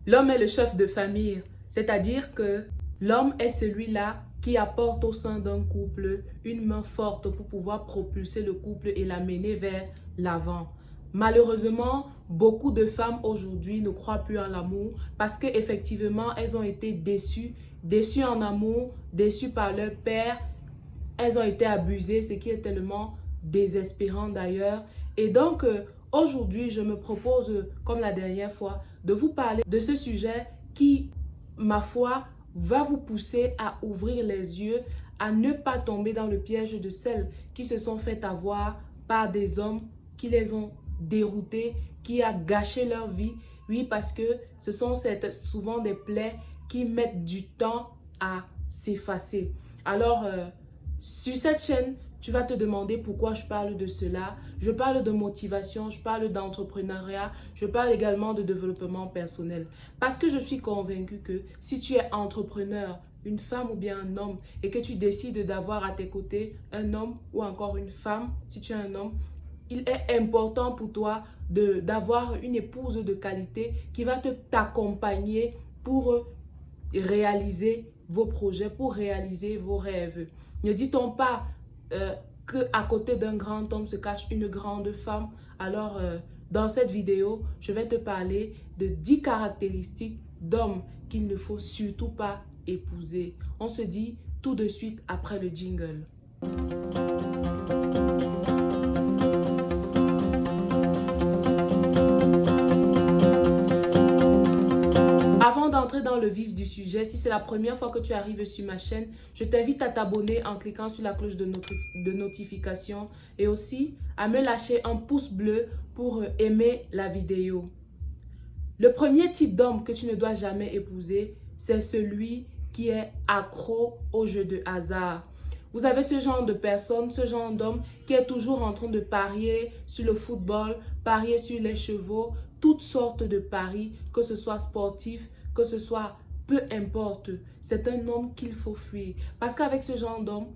L'homme est le chef de famille, c'est-à-dire que l'homme est celui-là qui apporte au sein d'un couple une main forte pour pouvoir propulser le couple et l'amener vers l'avant. Malheureusement, beaucoup de femmes aujourd'hui ne croient plus en l'amour parce qu'effectivement, elles ont été déçues en amour, déçues par leur père. Elles ont été abusées, ce qui est tellement désespérant d'ailleurs. Et donc, aujourd'hui, je me propose, comme la dernière fois, de vous parler de ce sujet qui, ma foi, va vous pousser à ouvrir les yeux, à ne pas tomber dans le piège de celles qui se sont fait avoir par des hommes qui les ont déroutées, qui a gâché leur vie. Oui, parce que ce sont souvent des plaies qui mettent du temps à s'effacer. Alors, sur cette chaîne, tu vas te demander pourquoi je parle de cela. Je parle de motivation, je parle d'entrepreneuriat, je parle également de développement personnel. Parce que je suis convaincue que si tu es entrepreneur, une femme ou bien un homme, et que tu décides d'avoir à tes côtés un homme ou encore une femme, si tu es un homme, il est important pour toi d'avoir une épouse de qualité qui va t'accompagner pour réaliser vos projets, pour réaliser vos rêves. Ne dit-on pas qu'à côté d'un grand homme se cache une grande femme? Alors, dans cette vidéo, je vais te parler de 10 caractéristiques d'hommes qu'il ne faut surtout pas épouser. On se dit tout de suite après le jingle. Avant d'entrer dans le vif du sujet, si c'est la première fois que tu arrives sur ma chaîne, je t'invite à t'abonner en cliquant sur la cloche de notification et aussi à me lâcher un pouce bleu pour aimer la vidéo. Le premier type d'homme que tu ne dois jamais épouser, c'est celui qui est accro au jeu de hasard. Vous avez ce genre de personne, ce genre d'homme qui est toujours en train de parier sur le football, parier sur les chevaux, toutes sortes de paris, que ce soit sportif, que ce soit peu importe. C'est un homme qu'il faut fuir. Parce qu'avec ce genre d'homme,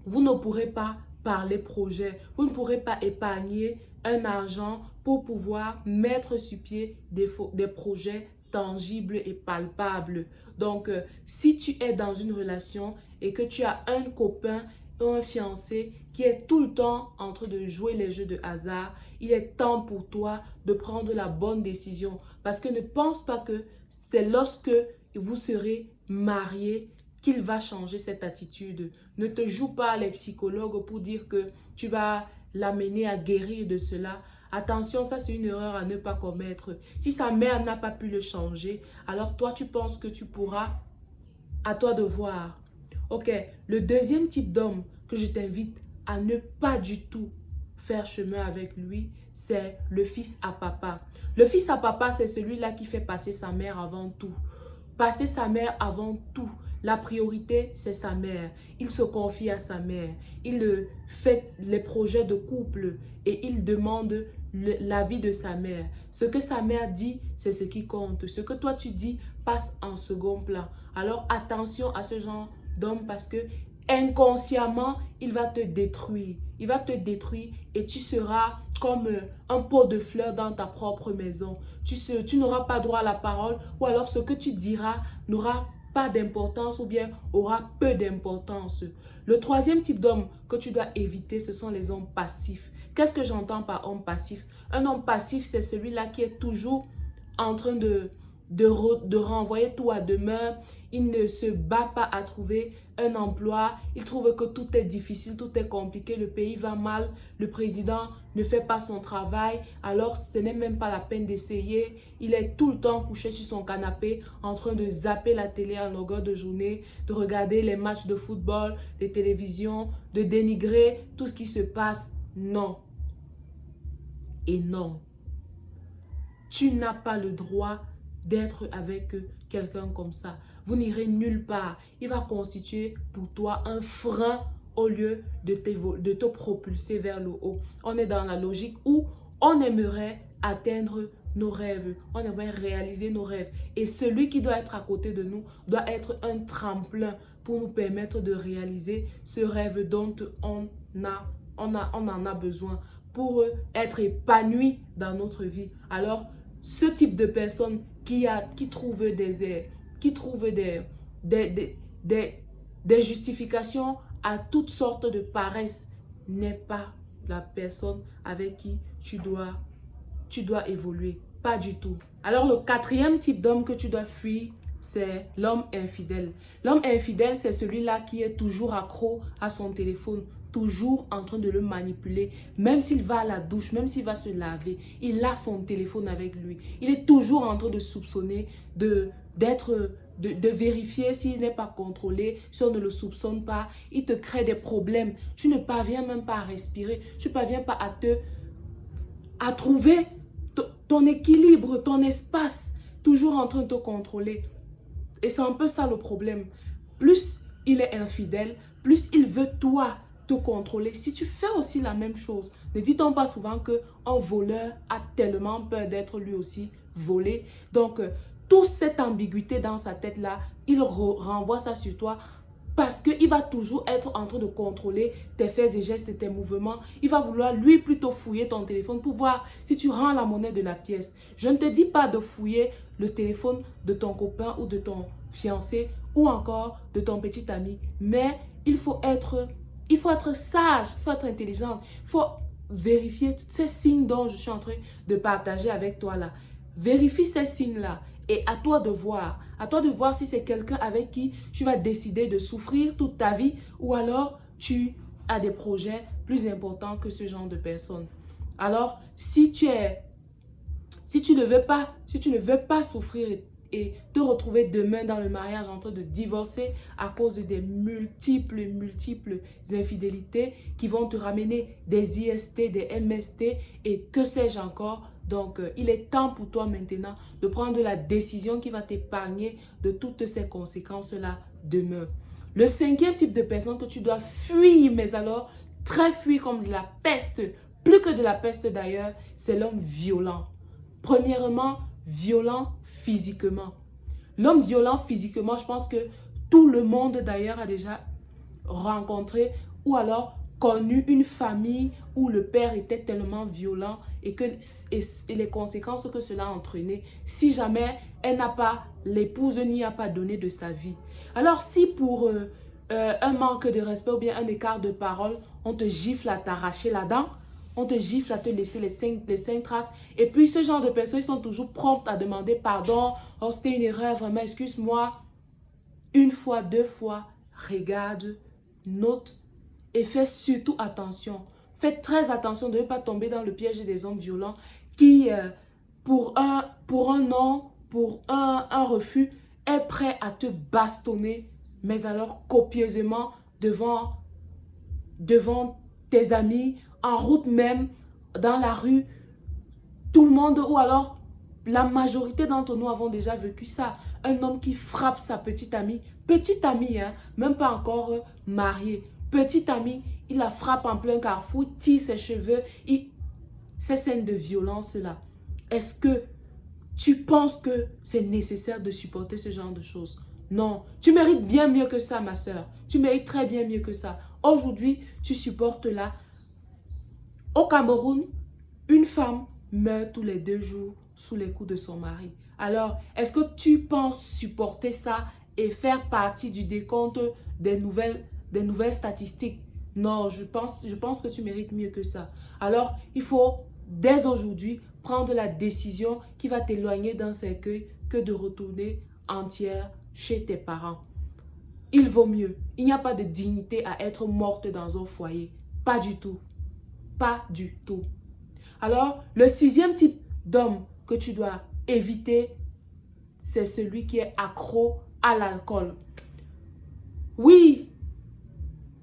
vous ne pourrez pas parler projet, vous ne pourrez pas épargner un argent pour pouvoir mettre sur pied des projets tangibles et palpables. Donc, si tu es dans une relation et que tu as un copain ou un fiancé qui est tout le temps en train de jouer les jeux de hasard, il est temps pour toi de prendre la bonne décision. Parce que ne pense pas que c'est lorsque vous serez mariés qu'il va changer cette attitude. Ne te joue pas les psychologues pour dire que tu vas l'amener à guérir de cela. Attention, ça c'est une erreur à ne pas commettre. Si sa mère n'a pas pu le changer, alors toi tu penses que tu pourras? À toi de voir. Ok, le deuxième type d'homme que je t'invite à ne pas du tout faire chemin avec lui, c'est le fils à papa. Le fils à papa, c'est celui-là qui fait passer sa mère avant tout. Passer sa mère avant tout. La priorité, c'est sa mère. Il se confie à sa mère. Il fait les projets de couple et il demande l'avis de sa mère. Ce que sa mère dit, c'est ce qui compte. Ce que toi tu dis passe en second plan. Alors attention à ce genre d'homme parce que inconsciemment, il va te détruire. Il va te détruire et tu seras comme un pot de fleurs dans ta propre maison. Tu n'auras pas droit à la parole ou alors ce que tu diras n'aura pas d'importance ou bien aura peu d'importance. Le troisième type d'homme que tu dois éviter, ce sont les hommes passifs. Qu'est-ce que j'entends par homme passif? Un homme passif, c'est celui-là qui est toujours en train de renvoyer tout à demain. Il ne se bat pas à trouver un emploi. Il trouve que tout est difficile, tout est compliqué. Le pays va mal. Le président ne fait pas son travail. Alors, ce n'est même pas la peine d'essayer. Il est tout le temps couché sur son canapé en train de zapper la télé en longueur de journée, de regarder les matchs de football, de télévision, de dénigrer tout ce qui se passe. Non. Et non. Tu n'as pas le droit d'être avec quelqu'un comme ça. Vous n'irez nulle part. Il va constituer pour toi un frein au lieu de te propulser vers le haut. On est dans la logique où on aimerait atteindre nos rêves. On aimerait réaliser nos rêves. Et celui qui doit être à côté de nous doit être un tremplin pour nous permettre de réaliser ce rêve dont on en a besoin pour être épanoui dans notre vie. Alors, ce type de personne qui trouve des justifications à toutes sortes de paresses n'est pas la personne avec qui tu dois évoluer. Pas du tout. Alors, le quatrième type d'homme que tu dois fuir, c'est l'homme infidèle. L'homme infidèle, c'est celui-là qui est toujours accro à son téléphone, toujours en train de le manipuler. Même s'il va à la douche, même s'il va se laver, il a son téléphone avec lui. Il est toujours en train de soupçonner, de vérifier s'il n'est pas contrôlé, si on ne le soupçonne pas. Il te crée des problèmes. Tu ne parviens même pas à respirer. Tu ne parviens pas à trouver ton équilibre, ton espace, toujours en train de te contrôler. Et c'est un peu ça le problème. Plus il est infidèle, plus il veut toi te contrôler. Si tu fais aussi la même chose, ne dit-on pas souvent qu'un voleur a tellement peur d'être lui aussi volé. Donc, toute cette ambiguïté dans sa tête-là, il renvoie ça sur toi parce qu'il va toujours être en train de contrôler tes faits et gestes et tes mouvements. Il va vouloir lui plutôt fouiller ton téléphone pour voir si tu rends la monnaie de la pièce. Je ne te dis pas de fouiller le téléphone de ton copain ou de ton fiancé ou encore de ton petit ami. Mais il faut être sage, il faut être intelligent. Il faut vérifier ces signes dont je suis en train de partager avec toi là. Vérifie ces signes-là. Et à toi de voir si c'est quelqu'un avec qui tu vas décider de souffrir toute ta vie ou alors tu as des projets plus importants que ce genre de personnes. Alors, si tu ne veux pas souffrir et te retrouver demain dans le mariage en train de divorcer à cause des multiples infidélités qui vont te ramener des IST, des MST et que sais-je encore. Donc, il est temps pour toi maintenant de prendre la décision qui va t'épargner de toutes ces conséquences-là demain. Le cinquième type de personne que tu dois fuir, mais alors très fuir comme de la peste, plus que de la peste d'ailleurs, c'est l'homme violent. Premièrement, violent physiquement. L'homme violent physiquement, je pense que tout le monde d'ailleurs a déjà rencontré ou alors connu une famille où le père était tellement violent et les conséquences que cela a entraîné si jamais l'épouse n'y a pas donné de sa vie. Alors si pour un manque de respect ou bien un écart de parole, on te gifle à t'arracher la dent, on te gifle à te laisser les cinq traces. Et puis, ce genre de personnes, ils sont toujours promptes à demander pardon. Oh, c'était une erreur, vraiment, excuse-moi. Une fois, deux fois, regarde, note et fais surtout attention. Faites très attention de ne pas tomber dans le piège des hommes violents qui, pour un non, pour un refus, est prêt à te bastonner, mais alors copieusement devant tes amis, en route même, dans la rue, tout le monde, ou alors la majorité d'entre nous avons déjà vécu ça. Un homme qui frappe sa petite amie, hein, même pas encore mariée, petite amie, il la frappe en plein carrefour, tire ses cheveux, ces scènes de violence-là. Est-ce que tu penses que c'est nécessaire de supporter ce genre de choses? Non, tu mérites bien mieux que ça, ma soeur. Tu mérites très bien mieux que ça. Aujourd'hui, tu supportes là. Au Cameroun, une femme meurt tous les 2 jours sous les coups de son mari. Alors, est-ce que tu penses supporter ça et faire partie du décompte des nouvelles statistiques? Non, je pense que tu mérites mieux que ça. Alors, il faut dès aujourd'hui prendre la décision qui va t'éloigner d'un cercueil que de retourner entière chez tes parents. Il vaut mieux. Il n'y a pas de dignité à être morte dans un foyer. Pas du tout. Pas du tout. Alors, le 6e type d'homme que tu dois éviter, c'est celui qui est accro à l'alcool. Oui,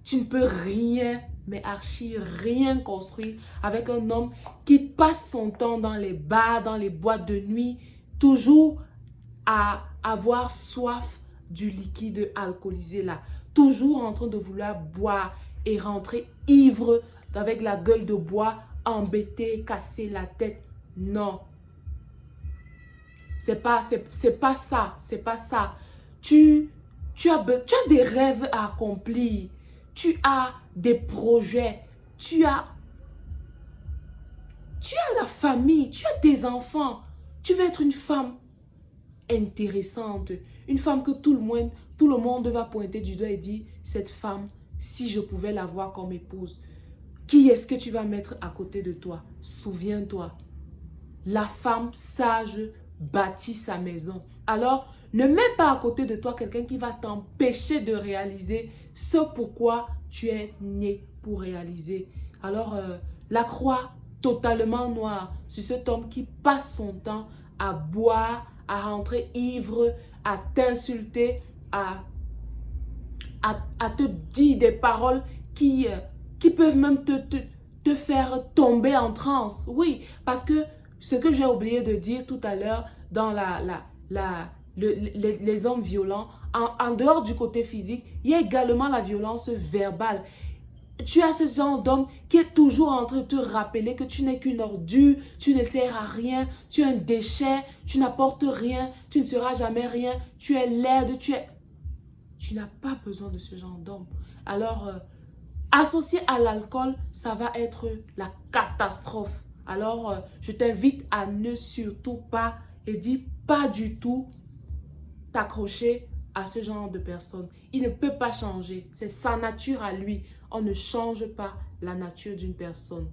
tu ne peux rien, mais archi rien construire avec un homme qui passe son temps dans les bars, dans les boîtes de nuit, toujours à avoir soif du liquide alcoolisé là. Toujours en train de vouloir boire et rentrer ivre avec la gueule de bois, embêté, casser la tête. Non. C'est pas ça. Tu as des rêves à accomplir. Tu as des projets. Tu as la famille. Tu as des enfants. Tu veux être une femme intéressante, une femme que tout le monde va pointer du doigt et dire, cette femme, si je pouvais l'avoir comme épouse, qui est-ce que tu vas mettre à côté de toi? Souviens-toi, la femme sage bâtit sa maison. Alors, ne mets pas à côté de toi quelqu'un qui va t'empêcher de réaliser ce pourquoi tu es né pour réaliser. Alors, la croix totalement noire sur cet homme qui passe son temps à boire, à rentrer ivre, à t'insulter, à te dire des paroles qui peuvent même te faire tomber en transe. Oui, parce que ce que j'ai oublié de dire tout à l'heure dans les hommes violents, en dehors du côté physique, il y a également la violence verbale. Tu as ce genre d'homme qui est toujours en train de te rappeler que tu n'es qu'une ordure, tu ne sers à rien, tu es un déchet, tu n'apportes rien, tu ne seras jamais rien, tu es laide, tu n'as pas besoin de ce genre d'homme. Alors, associé à l'alcool, ça va être la catastrophe. Alors, je t'invite à ne surtout pas, et dis pas du tout, t'accrocher à ce genre de personne. Il ne peut pas changer. C'est sa nature à lui. On ne change pas la nature d'une personne.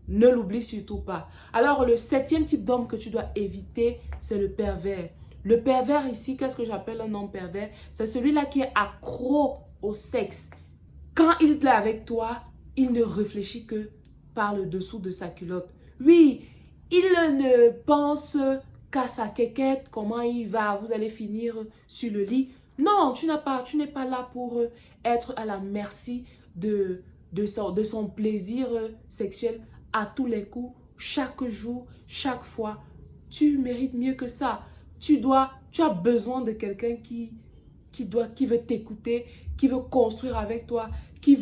Ne l'oublie surtout pas. Alors, le 7e type d'homme que tu dois éviter, c'est le pervers. Le pervers ici, qu'est-ce que j'appelle un homme pervers? C'est celui-là qui est accro au sexe. Quand il est avec toi, il ne réfléchit que par le dessous de sa culotte. Oui, il ne pense qu'à sa quéquette, comment il va, vous allez finir sur le lit. Non, tu n'es pas là pour être à la merci de son plaisir sexuel à tous les coups, chaque jour, chaque fois. Tu mérites mieux que ça. Tu as besoin de quelqu'un qui veut t'écouter, qui veut construire avec toi, qui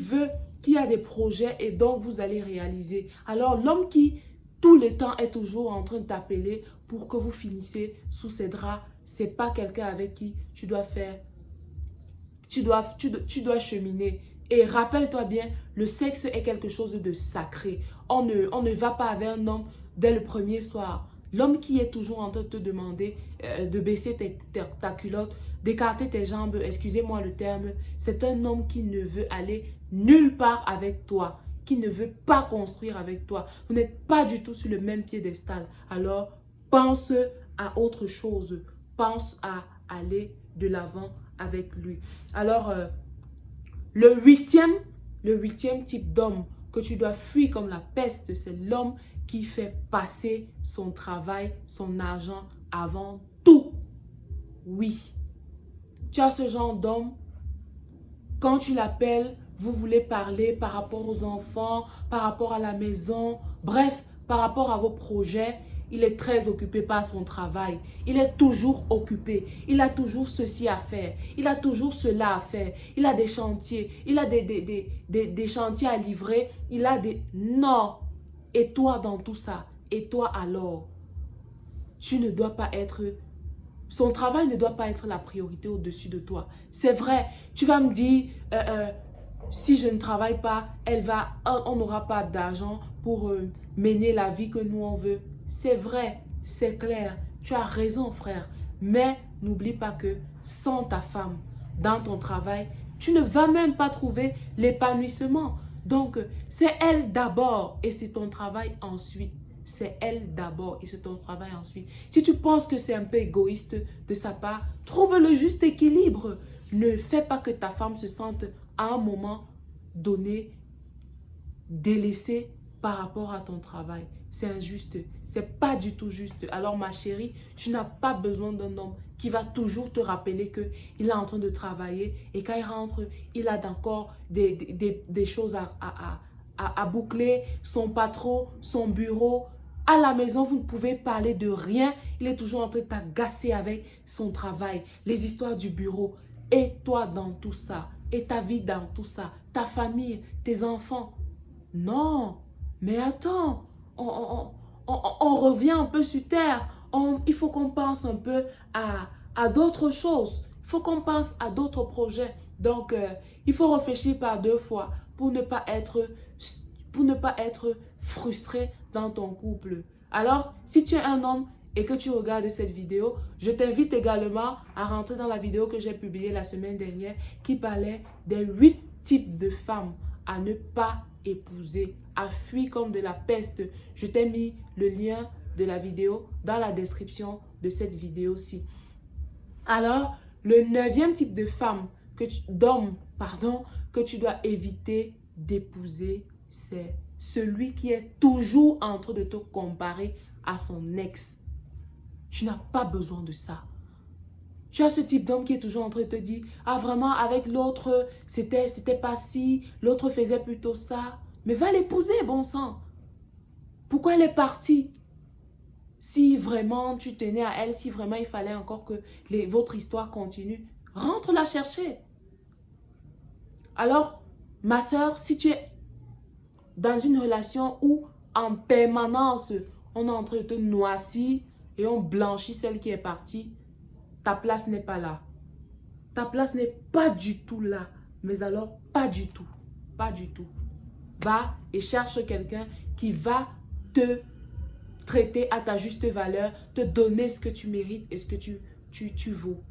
a des projets et dont vous allez réaliser. Alors, l'homme qui, tout le temps, est toujours en train de t'appeler pour que vous finissiez sous ses draps, c'est pas quelqu'un avec qui tu dois cheminer. Et rappelle-toi bien, le sexe est quelque chose de sacré. On ne va pas avec un homme dès le premier soir. L'homme qui est toujours en train de te demander de baisser ta culotte, d'écarter tes jambes, excusez-moi le terme, c'est un homme qui ne veut aller nulle part avec toi, qui ne veut pas construire avec toi. Vous n'êtes pas du tout sur le même piédestal. Alors, pense à autre chose. Pense à aller de l'avant avec lui. Alors, le huitième type d'homme que tu dois fuir comme la peste, c'est l'homme qui fait passer son travail, son argent avant tout. Oui. Tu as ce genre d'homme, quand tu l'appelles, vous voulez parler par rapport aux enfants, par rapport à la maison, bref, par rapport à vos projets. Il est très occupé par son travail. Il est toujours occupé. Il a toujours ceci à faire. Il a toujours cela à faire. Il a des chantiers. Il a des chantiers à livrer. Il a des... Non. Et toi dans tout ça? Et toi alors? Tu ne dois pas être... Son travail ne doit pas être la priorité au-dessus de toi. C'est vrai. Tu vas me dire... si je ne travaille pas, on n'aura pas d'argent pour mener la vie que nous on veut. C'est vrai, c'est clair, tu as raison frère. Mais n'oublie pas que sans ta femme, dans ton travail, tu ne vas même pas trouver l'épanouissement. Donc, c'est elle d'abord et c'est ton travail ensuite. C'est elle d'abord et c'est ton travail ensuite. Si tu penses que c'est un peu égoïste de sa part, trouve le juste équilibre. Ne fais pas que ta femme se sente à un moment donné délaissée par rapport à ton travail. C'est injuste. C'est pas du tout juste. Alors ma chérie, tu n'as pas besoin d'un homme qui va toujours te rappeler qu'il est en train de travailler et quand il rentre, il a encore des choses à boucler, son patron, son bureau. À la maison, vous ne pouvez parler de rien. Il est toujours en train de t'agacer avec son travail, les histoires du bureau. Et toi dans tout ça, et ta vie dans tout ça, ta famille, tes enfants. Non, mais attends, on revient un peu sur terre. Il faut qu'on pense un peu à d'autres choses. Il faut qu'on pense à d'autres projets. Donc, il faut réfléchir par deux fois pour ne pas être frustré dans ton couple. Alors, si tu es un homme et que tu regardes cette vidéo, je t'invite également à rentrer dans la vidéo que j'ai publiée la semaine dernière qui parlait des 8 types de femmes à ne pas épouser, à fuir comme de la peste. Je t'ai mis le lien de la vidéo dans la description de cette vidéo-ci. Alors, le 9e type de femme, d'homme, que tu dois éviter d'épouser, c'est celui qui est toujours en train de te comparer à son ex. Tu n'as pas besoin de ça. Tu as ce type d'homme qui est toujours en train de te dire, ah vraiment, avec l'autre, c'était pas si, l'autre faisait plutôt ça. Mais va l'épouser, bon sang. Pourquoi elle est partie? Si vraiment tu tenais à elle, si vraiment il fallait encore que votre histoire continue, rentre la chercher. Alors, ma soeur, si tu es dans une relation où en permanence, on est en train de te noircir et on blanchit celle qui est partie, ta place n'est pas là. Ta place n'est pas du tout là. Mais alors, pas du tout. Pas du tout. Va et cherche quelqu'un qui va te traiter à ta juste valeur, te donner ce que tu mérites et ce que tu vaux.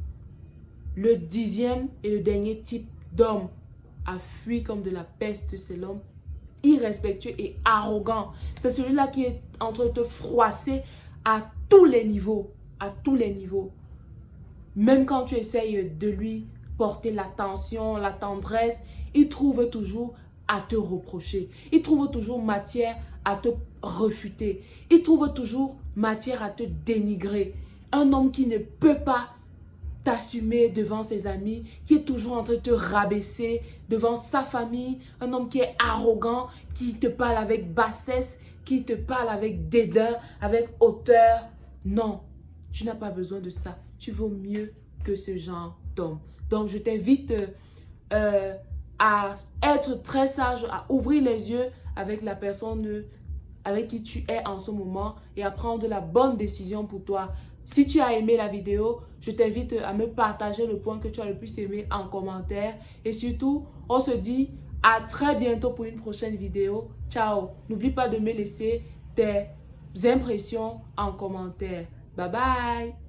Le 10e et le dernier type d'homme à fuir comme de la peste, c'est l'homme irrespectueux et arrogant. C'est celui-là qui est en train de te froisser à tous les niveaux. À tous les niveaux. Même quand tu essayes de lui porter l'attention, la tendresse, il trouve toujours à te reprocher. Il trouve toujours matière à te refuter. Il trouve toujours matière à te dénigrer. Un homme qui ne peut pas t'assumer devant ses amis, qui est toujours en train de te rabaisser devant sa famille, un homme qui est arrogant, qui te parle avec bassesse, qui te parle avec dédain, avec hauteur. Non, tu n'as pas besoin de ça. Tu vaux mieux que ce genre d'homme. Donc, je t'invite à être très sage, à ouvrir les yeux avec la personne avec qui tu es en ce moment et à prendre la bonne décision pour toi. Si tu as aimé la vidéo, je t'invite à me partager le point que tu as le plus aimé en commentaire. Et surtout, on se dit à très bientôt pour une prochaine vidéo. Ciao! N'oublie pas de me laisser tes impressions en commentaire. Bye bye!